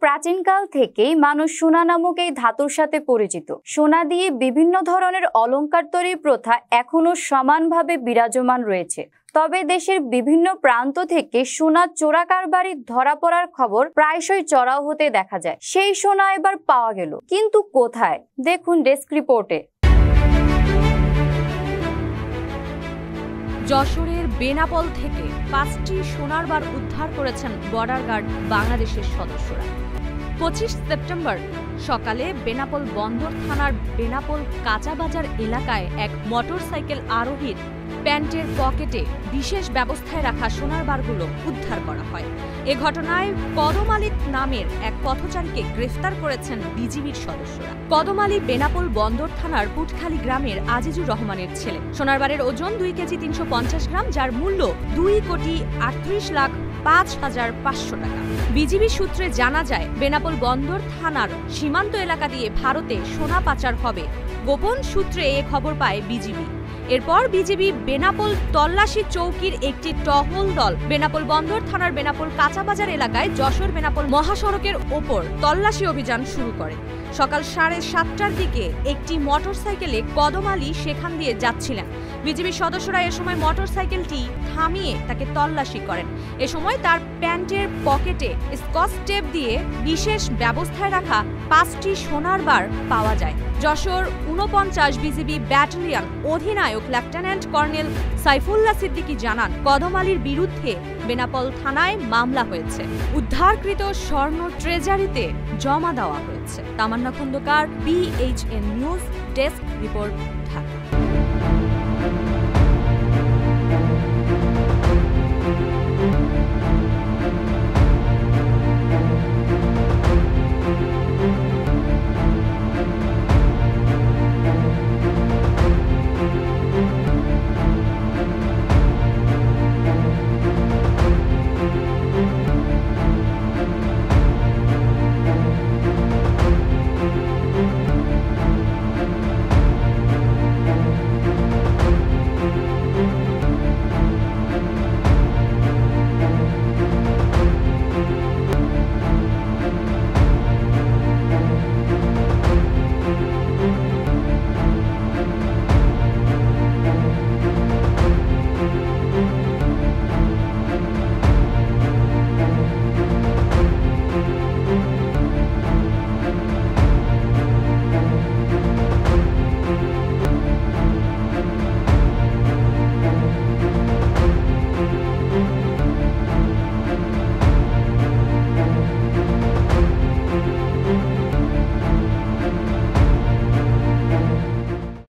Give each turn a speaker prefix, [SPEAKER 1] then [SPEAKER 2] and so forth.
[SPEAKER 1] প্রাচীনকাল থেকেই মানুষ সোনা নামক এই ধাতুর সাথে পরিচিত। সোনা দিয়ে বিভিন্ন ধরনের অলংকার তৈরির প্রথা এখনো সমানভাবে বিরাজমান রয়েছে। তবে দেশের বিভিন্ন প্রান্ত থেকে সোনা চোরা কারবারি ধরা পড়ার খবর প্রায়শই চড়াও হতে দেখা যায়। সেই সোনা এবার পাওয়া গেল, কিন্তু কোথায়? দেখুন ডেস্ক রিপোর্টে।
[SPEAKER 2] যশোরের বেনাপোল থেকে 5টি সোনার বার উদ্ধার করেছেন বর্ডার গার্ড বাংলাদেশের সদস্যরা। 25 সেপ্টেম্বর সকালে বেনাপোল বন্দর থানার বেনাপোল কাঁচা বাজার এলাকায় এক মোটরসাইকেল আরোহীর প্যান্টের পকেটে বিশেষ ব্যবস্থায় রাখা সোনার বারগুলো উদ্ধার করা হয়। এ ঘটনায় কদম আলী নামের এক পথচারীকে গ্রেফতার করেছেন বিজিবির সদস্যরা। কদম আলী বেনাপোল বন্দর থানার পুটখালী গ্রামের আজিজুর রহমানের ছেলে। সোনার বারের ওজন 2 কেজি 350 গ্রাম, যার মূল্য 2,38,05,500 টাকা। বিজিবি সূত্রে জানা যায়, বেনাপোল বন্দর থানার সীমান্ত এলাকা দিয়ে ভারতে সোনা পাচার হবে। গোপন সূত্রে এ খবর পায় বিজিবি। এরপর বিজিবি বেনাপোল তল্লাশি চৌকির একটি টহল দল বেনাপোল বন্দর থানার বেনাপোল কাঁচা বাজার এলাকায় যশোর বেনাপোল মহাসড়কের ওপর তল্লাশি অভিযান শুরু করে। সকাল 7:30টার দিকে একটি মোটরসাইকেলে কদম আলী সেখান দিয়ে যাচ্ছিলেন। বিজিবি সদস্যরা এ সময় মোটরসাইকেলটি থামিয়ে তাকে তল্লাশি করেন। এ সময় তার প্যান্টের পকেটে স্কচ টেপ দিয়ে বিশেষ ব্যবস্থায় রাখা 5টি সোনার বার পাওয়া যায়। যশোর 49 বিজিবি ব্যাটালিয়ন অধিনায়ক লেফটেন্যান্ট কর্নেল সাইফুল্লাহ সিদ্দিকী জানান, কদম আলীর বিরুদ্ধে বেনাপোল থানায় মামলা হয়েছে। উদ্ধারকৃত স্বর্ণ ট্রেজারিতে জমা দেওয়া হয়েছে। Tamanna Khandakar, BHN news desk report, Dhaka.